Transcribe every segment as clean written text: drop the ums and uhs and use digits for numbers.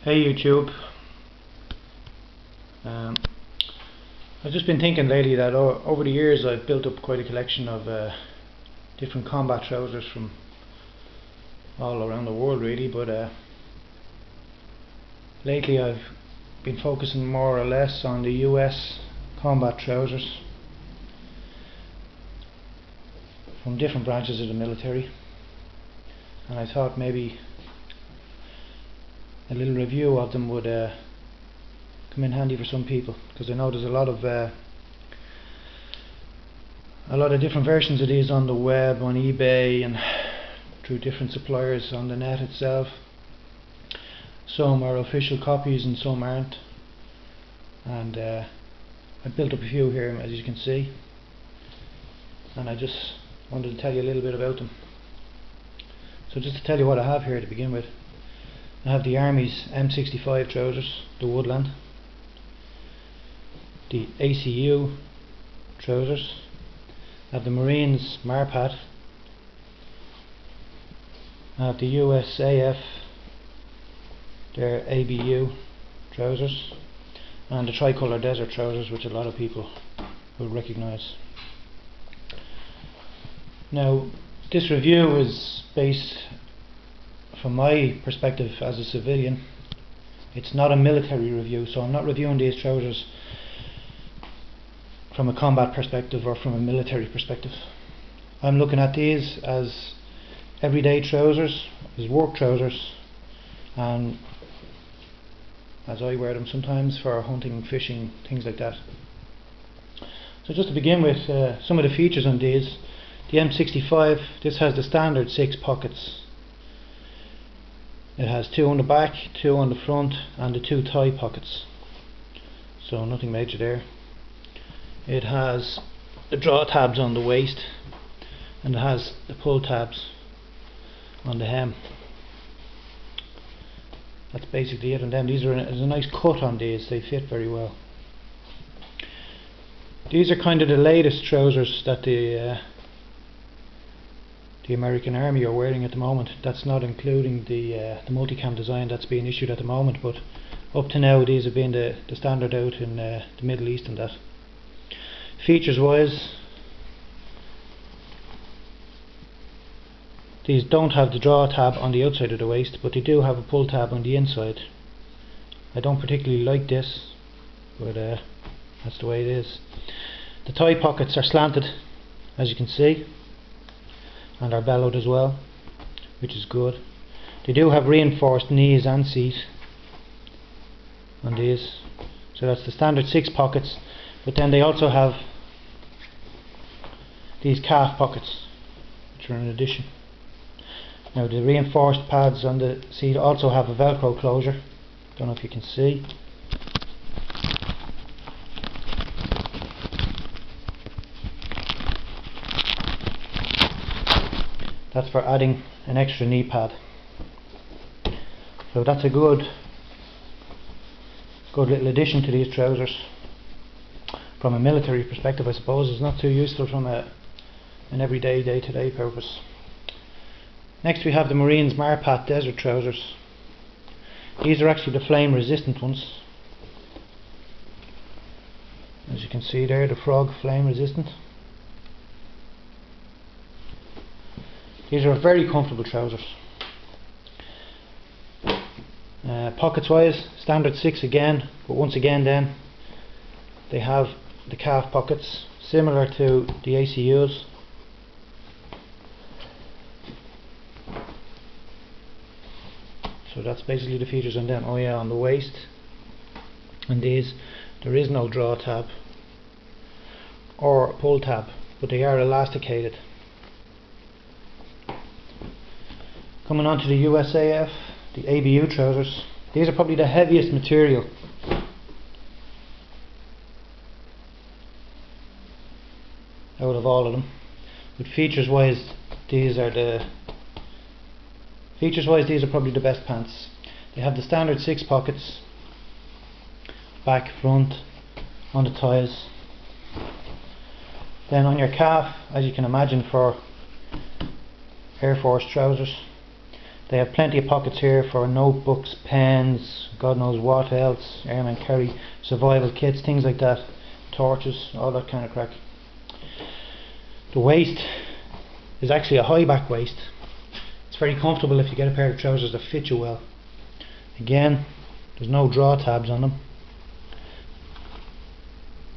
Hey YouTube. I've just been thinking lately that over the years I've built up quite a collection of different combat trousers from all around the world really, but lately I've been focusing more or less on the US combat trousers from different branches of the military, and I thought maybe a little review of them would come in handy for some people, because I know there's a lot of different versions of these on the web, on eBay, and through different suppliers on the net itself. Some are official copies and some aren't, and I built up a few here, as you can see, and I just wanted to tell you a little bit about them. So just to tell you what I have here to begin with, I have the Army's M65 trousers, the Woodland, the ACU trousers, I have the Marines marpat, I have the USAF, their ABU trousers, and the tricolour desert trousers, which a lot of people will recognise. Now, this review is based from my perspective as a civilian. It's not a military review, so I'm not reviewing these trousers from a combat perspective or from a military perspective. I'm looking at these as everyday trousers, as work trousers, and as I wear them sometimes for hunting, fishing, things like that. So just to begin with, some of the features on these. The M65, this has the standard 6 pockets. It has 2 on the back, 2 on the front, and the 2 thigh pockets, so nothing major there. It has the draw tabs on the waist, and it has the pull tabs on the hem. That's basically it on them. There's a nice cut on these, they fit very well. These are kind of the latest trousers that the American Army are wearing at the moment. That's not including the multicam design that's being issued at the moment, but up to now these have been the standard out in the Middle East and that. Features wise, these don't have the draw tab on the outside of the waist, but they do have a pull tab on the inside. I don't particularly like this, but that's the way it is. The thigh pockets are slanted, as you can see, and are bellowed as well, which is good. They do have reinforced knees and seat on these, so that's the standard 6 pockets, but then they also have these calf pockets, which are an addition. Now the reinforced pads on the seat also have a velcro closure. Don't know if you can see. That's for adding an extra knee pad. So that's a good little addition to these trousers. From a military perspective, I suppose, it's not too useful from an everyday, day-to-day purpose. Next we have the Marines marpat desert trousers. These are actually the flame resistant ones. As you can see there, the frog flame resistant. These are very comfortable trousers. Pockets wise, standard 6 again, but once again then they have the calf pockets similar to the ACUs. So that's basically the features on them. Oh yeah, on the waist and these there is no draw tab or pull tab, but they are elasticated. Coming on to the USAF, the ABU trousers. These are probably the heaviest material. Out of all of them. But features wise these are probably the best pants. They have the standard 6 pockets, back, front, on the thighs. Then on your calf, as you can imagine for Air Force trousers, They have plenty of pockets here for notebooks, pens, God knows what else, airmen carry survival kits, things like that, torches, all that kind of crack. The waist is actually a high back waist. It's very comfortable if you get a pair of trousers that fit you well. Again, there's no draw tabs on them,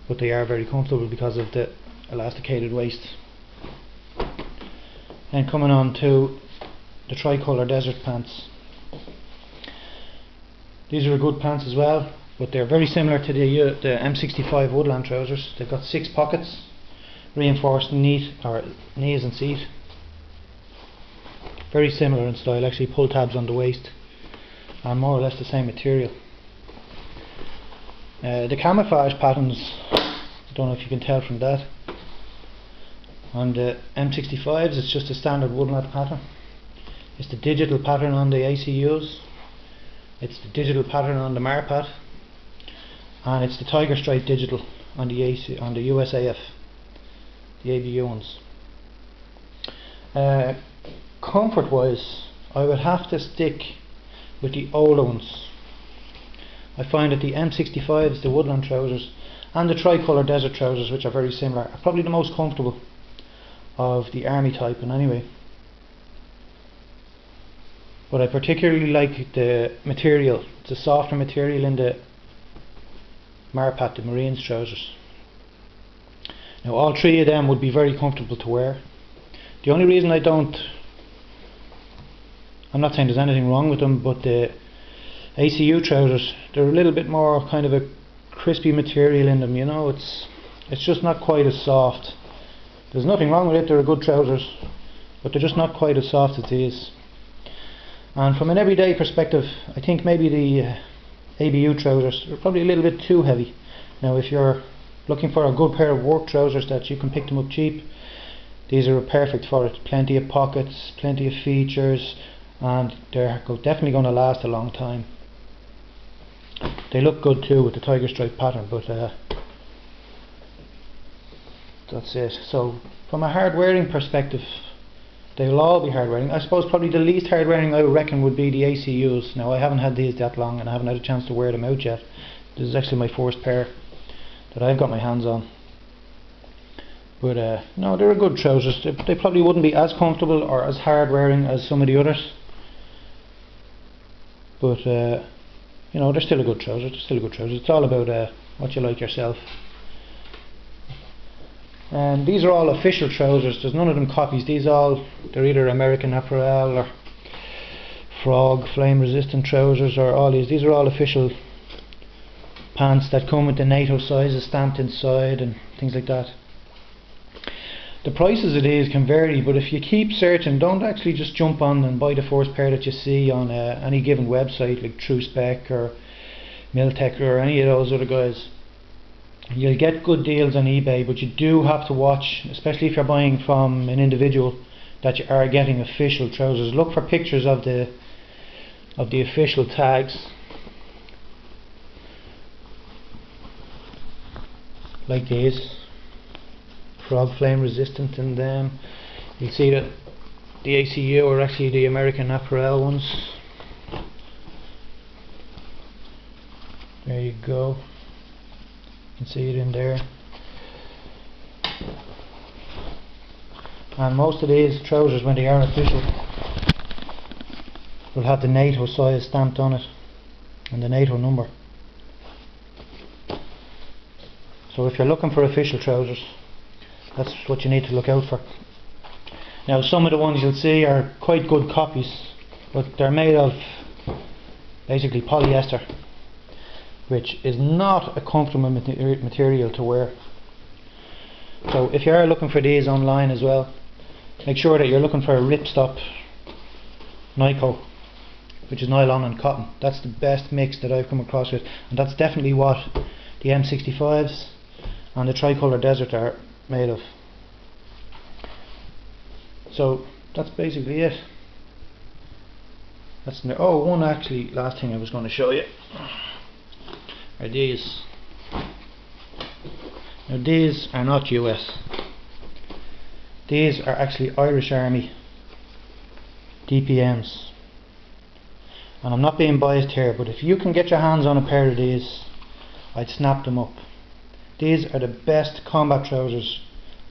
but they are very comfortable because of the elasticated waist. And coming on to the tricolour desert pants. These are good pants as well, but they're very similar to the M65 woodland trousers. They've got 6 pockets, reinforced knees and seat. Very similar in style, actually pull tabs on the waist, and more or less the same material. The camouflage patterns, I don't know if you can tell from that. On the M65s it's just a standard woodland pattern. It's the digital pattern on the ACUs, it's the digital pattern on the marpat, and it's the tiger stripe digital on the USAF, the ABU ones. Comfort wise, I would have to stick with the older ones. I find that the M65s, the woodland trousers, and the tricolour desert trousers, which are very similar, are probably the most comfortable of the army type in anyway. But I particularly like the material. It's a softer material in the marpat, the Marines trousers. Now all 3 of them would be very comfortable to wear. The only reason I'm not saying there's anything wrong with them, but the ACU trousers, they're a little bit more kind of a crispy material in them, you know, it's just not quite as soft. There's nothing wrong with it, they're good trousers, but they're just not quite as soft as these. And from an everyday perspective, I think maybe the ABU trousers are probably a little bit too heavy. Now if you're looking for a good pair of work trousers that you can pick them up cheap, these are perfect for it. Plenty of pockets, plenty of features, and they're definitely going to last a long time. They look good too with the tiger stripe pattern, but that's it. So from a hard wearing perspective, they'll all be hard wearing. I suppose probably the least hard wearing I would reckon would be the ACUs. Now I haven't had these that long and I haven't had a chance to wear them out yet. This is actually my first pair that I've got my hands on. But no, they're good trousers. They probably wouldn't be as comfortable or as hard wearing as some of the others. But you know, they're still a good trouser. They're still a good trouser. It's all about what you like yourself. And these are all official trousers. There's none of them copies. They're either American Apparel or Frog flame resistant trousers, or all these. These are all official pants that come with the NATO sizes stamped inside and things like that. The prices of these can vary, but if you keep searching, don't actually just jump on and buy the first pair that you see on any given website like TrueSpec or Miltech or any of those other guys. You'll get good deals on eBay, but you do have to watch, especially if you're buying from an individual, that you are getting official trousers. Look for pictures of the official tags, like these. Frog flame resistant in them. You'll see that the ACU are actually the American Apparel ones. There you go. You can see it in there. And most of these trousers, when they are official, will have the NATO size stamped on it and the NATO number. So if you're looking for official trousers, that's what you need to look out for. Now some of the ones you'll see are quite good copies, but they're made of basically polyester, which is not a comfortable material to wear. So if you are looking for these online as well, make sure that you're looking for a ripstop NICO, which is nylon and cotton. That's the best mix that I've come across with, and that's definitely what the M65s and the tricolour desert are made of. So that's basically it. One actually last thing I was going to show you are these. Now these are not US. These are actually Irish Army DPMs. and I'm not being biased here, but if you can get your hands on a pair of these, I'd snap them up. These are the best combat trousers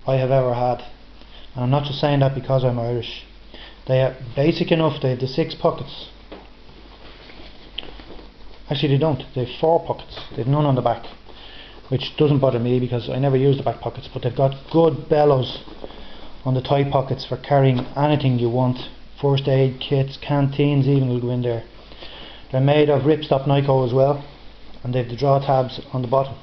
I have ever had, and I'm not just saying that because I'm Irish. They are basic enough. They have the 6 pockets. Actually they don't, they have 4 pockets. They have none on the back, which doesn't bother me because I never use the back pockets, but they've got good bellows on the tie pockets for carrying anything you want. First aid kits, canteens even will go in there. They're made of ripstop Nyco as well, and they have the draw tabs on the bottom.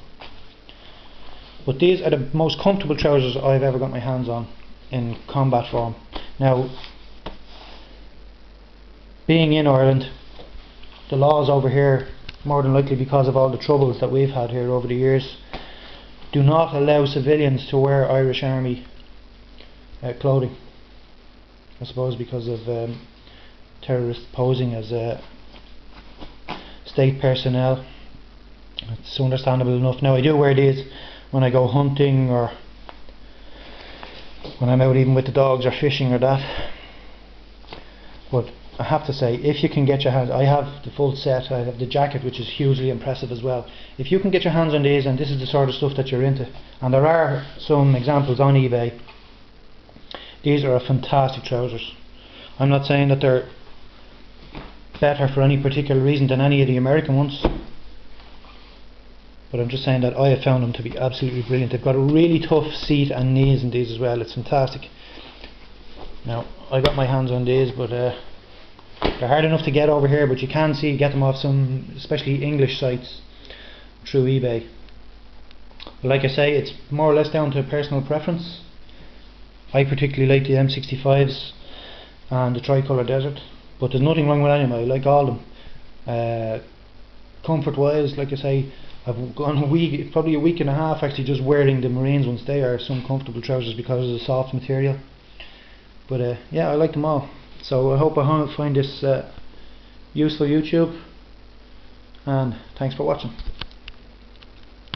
But these are the most comfortable trousers I've ever got my hands on in combat form. Now, being in Ireland, the laws over here, more than likely because of all the troubles that we've had here over the years, do not allow civilians to wear Irish Army clothing. I suppose because of terrorists posing as state personnel. It's understandable enough. Now I do wear these when I go hunting, or when I'm out even with the dogs or fishing or that. But I have to say, if you can get your hands, I have the full set. I have the jacket, which is hugely impressive as well. If you can get your hands on these, and this is the sort of stuff that you're into, and there are some examples on eBay, these are fantastic trousers. I'm not saying that they're better for any particular reason than any of the American ones, but I'm just saying that I have found them to be absolutely brilliant. They've got a really tough seat and knees in these as well. It's fantastic. Now I got my hands on these, but they're hard enough to get over here, but you can get them off some, especially English sites, through eBay. But like I say, it's more or less down to personal preference. I particularly like the M65s and the Tricolour Desert, but there's nothing wrong with any of them. I like all of them. Comfort wise, like I say, I've gone probably a week and a half actually just wearing the Marines ones. They are some comfortable trousers because of the soft material. But yeah, I like them all. So I hope I find this useful, YouTube, and thanks for watching.